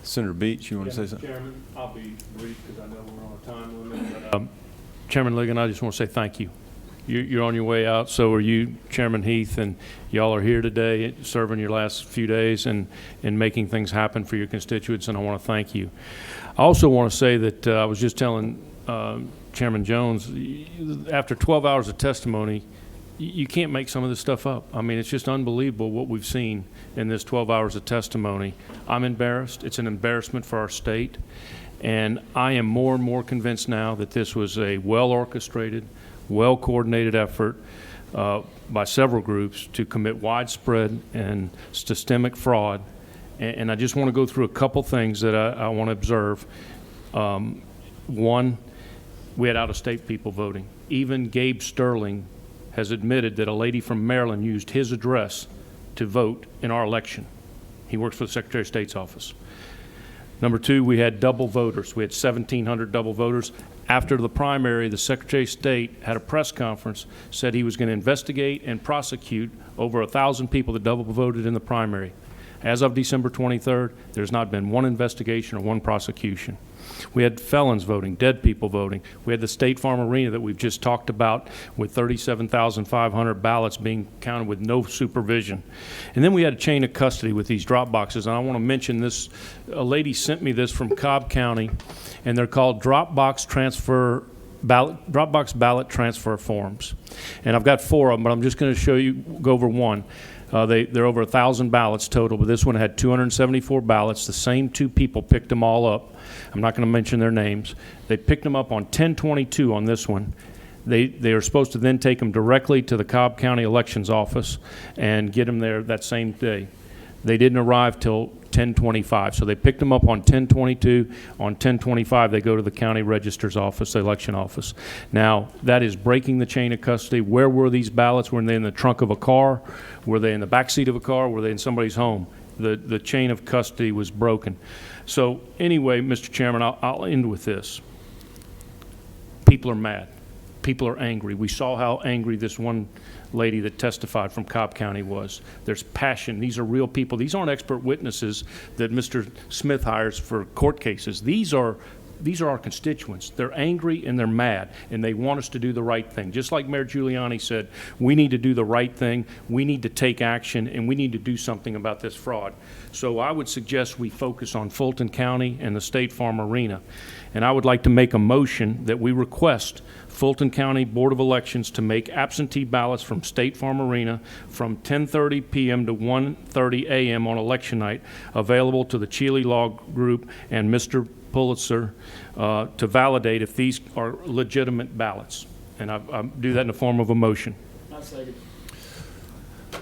Senator Beach, you want to say something? Chairman, I'll be brief because I know we're on a time limit. But, Chairman Ligon, I just want to say thank you. You're on your way out, so are you, Chairman Heath, and y'all are here today serving your last few days and making things happen for your constituents, and I want to thank you. I also want to say that I was just telling Chairman Jones, after 12 hours of testimony, you can't make some of this stuff up. I mean, it's just unbelievable what we've seen in this 12 hours of testimony. I'm embarrassed. It's an embarrassment for our state. And I am more and more convinced now that this was a well-orchestrated, well-coordinated effort by several groups to commit widespread and systemic fraud. And I just want to go through a couple things that I want to observe. One, we had out-of-state people voting. Even Gabe Sterling has admitted that a lady from Maryland used his address to vote in our election. He works for the Secretary of State's office. Number two, we had double voters. We had 1,700 double voters. After the primary, the Secretary of State had a press conference, said he was going to investigate and prosecute over 1,000 people that double voted in the primary. As of December 23rd, there's not been one investigation or one prosecution. We had felons voting, dead people voting. We had the State Farm Arena that we've just talked about with 37,500 ballots being counted with no supervision. And then we had a chain of custody with these drop boxes. And I want to mention this. A lady sent me this from Cobb County, and they're called Dropbox ballot transfer forms. And I've got 4 of them, but I'm just going to go over one. They're over 1,000 ballots total, but this one had 274 ballots. The same 2 people picked them all up. I'm not going to mention their names. They picked them up on 10/22 on this one. They are supposed to then take them directly to the Cobb County Elections Office and get them there that same day. They didn't arrive till 10/25, so they picked them up on 10/22. On 10/25, they go to the county register's office, the election office. Now, that is breaking the chain of custody. Where were these ballots? Were they in the trunk of a car? Were they in the back seat of a car? Were they in somebody's home? The chain of custody was broken. So anyway, Mr. Chairman, I'll end with this. People are mad. People are angry. We saw how angry this one lady that testified from Cobb County was. There's passion. These are real people. These aren't expert witnesses that Mr. Smith hires for court cases. These are our constituents. They're angry and they're mad, and they want us to do the right thing. Just like Mayor Giuliani said, we need to do the right thing, we need to take action, and we need to do something about this fraud. So I would suggest we focus on Fulton County and the State Farm Arena. And I would like to make a motion that we request Fulton County Board of Elections to make absentee ballots from State Farm Arena from 10:30 p.m. to 1:30 a.m. on election night available to the Chile Law Group and Mr. Pulitzer to validate if these are legitimate ballots. And I do that in the form of a motion.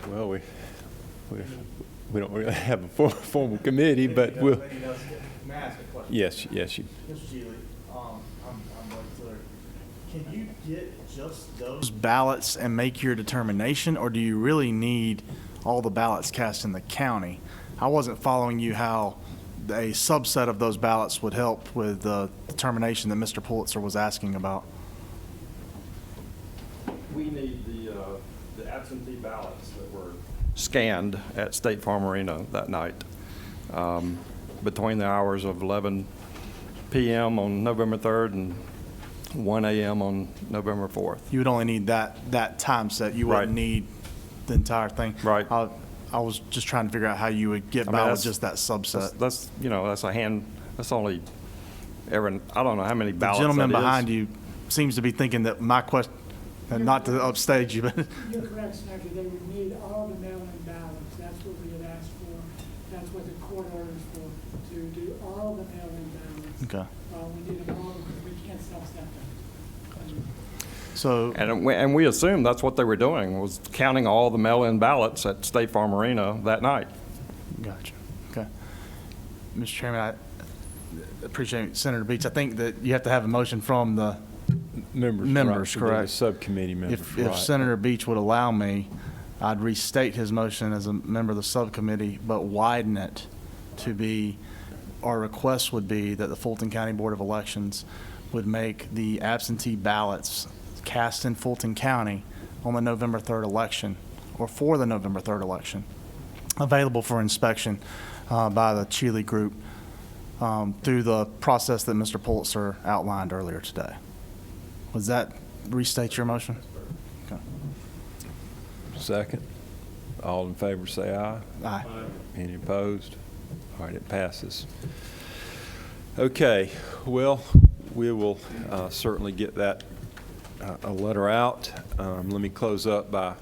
Well, we don't really have a formal committee, but we'll. May I ask a question? Yes. Mr. Geely, I'm Blake Tiller. Can you get just those ballots and make your determination, or do you really need all the ballots cast in the county? I wasn't following you how a subset of those ballots would help with the determination that Mr. Pulitzer was asking about. We need the absentee ballots that were scanned at State Farm Arena that night between the hours of 11 p.m. on November 3rd and 1 a.m. on November 4th. You would only need that time set. You wouldn't need the entire thing. Right. I was just trying to figure out how you would get by with just that subset. That's only every, I don't know how many ballots. The gentleman that behind is. you seems to be thinking that my question, and not to upstage you, but You're correct, Senator. They would need all the mail-in ballots. That's what we had asked for. That's what the court orders for, to do all the mail-in ballots. okay. We need them all because we can't self-step them. So And we assumed that's what they were doing, was counting all the mail-in ballots at State Farm Arena that night. Gotcha. Okay. Mr. Chairman, I appreciate Senator Beach. I think that you have to have a motion from the members, right, correct? the subcommittee members. If Senator Beach would allow me, I'd restate his motion as a member of the subcommittee, but widen it to be, our request would be that the Fulton County Board of Elections would make the absentee ballots cast in Fulton County on the November 3rd election, or for the November 3rd election, available for inspection by the Chile group through the process that Mr. Pulitzer outlined earlier today. Was that restate your motion? Okay. Second. All in favor say aye. Aye. Any opposed? All right, it passes. Okay, well, we will certainly get that a letter out. Let me close up by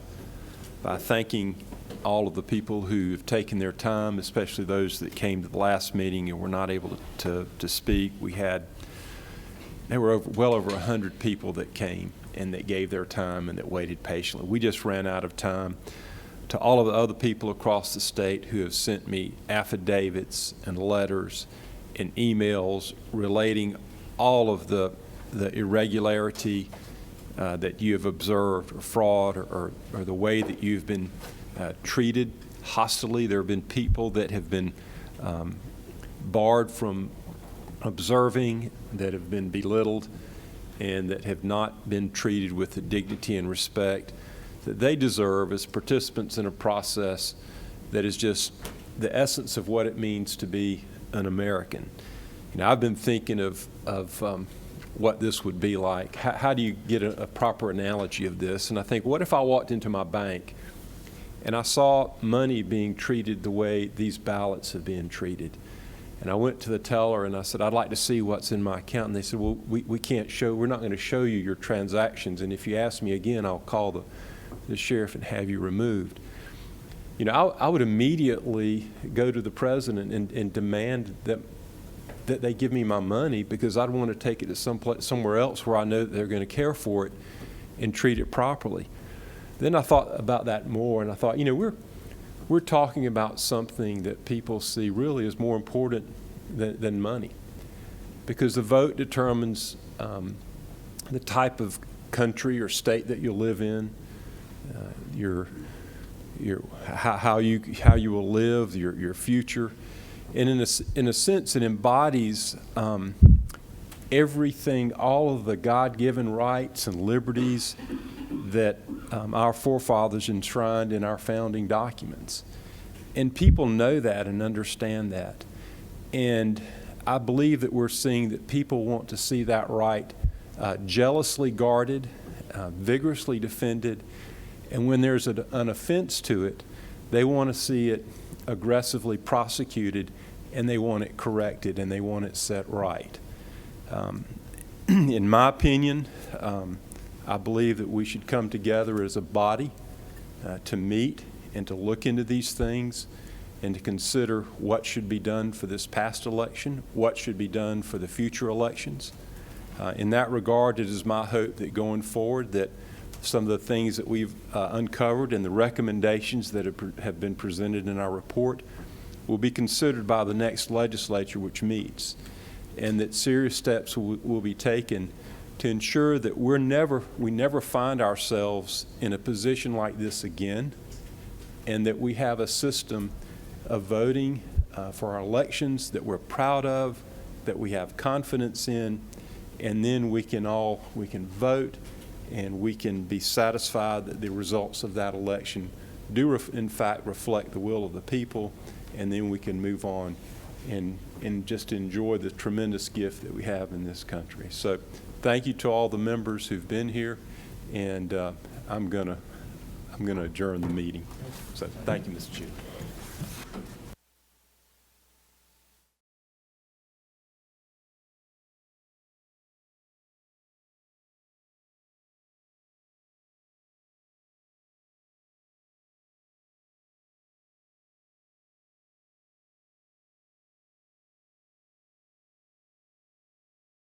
thanking all of the people who have taken their time, especially those that came to the last meeting and were not able to speak. There were well over 100 people that came and that gave their time and that waited patiently. We just ran out of time. To all of the other people across the state who have sent me affidavits and letters and emails relating all of the irregularity that you have observed, or fraud, or the way that you've been treated hostilely. There have been people that have been barred from observing, that have been belittled, and that have not been treated with the dignity and respect that they deserve as participants in a process that is just the essence of what it means to be an American. You know, I've been thinking of what this would be like. How do you get a proper analogy of this? And I think, what if I walked into my bank and I saw money being treated the way these ballots have been treated? And I went to the teller and I said, I'd like to see what's in my account. And they said, well, we can't show, we're not going to show you your transactions. And if you ask me again, I'll call the sheriff and have you removed. You know, I would immediately go to the president and demand that they give me my money, because I'd want to take it to somewhere else where I know that they're going to care for it and treat it properly. Then I thought about that more, and I thought, you know, we're talking about something that people see really as more important than money, because the vote determines the type of country or state that you'll live in, how you will live, your future, and in a sense, it embodies everything, all of the God-given rights and liberties that our forefathers enshrined in our founding documents. And people know that and understand that. And I believe that we're seeing that people want to see that right jealously guarded, vigorously defended, and when there's an offense to it, they want to see it aggressively prosecuted, and they want it corrected, and they want it set right. In my opinion, I believe that we should come together as a body to meet and to look into these things and to consider what should be done for this past election, what should be done for the future elections. In that regard, it is my hope that going forward that some of the things that we've uncovered and the recommendations that have been presented in our report will be considered by the next legislature which meets, and that serious steps will be taken to ensure that we never find ourselves in a position like this again, and that we have a system of voting for our elections that we're proud of, that we have confidence in, and then we can vote and we can be satisfied that the results of that election do in fact reflect the will of the people, and then we can move on and just enjoy the tremendous gift that we have in this country. So thank you to all the members who've been here, and I'm gonna adjourn the meeting. So thank you, Mr. Chief.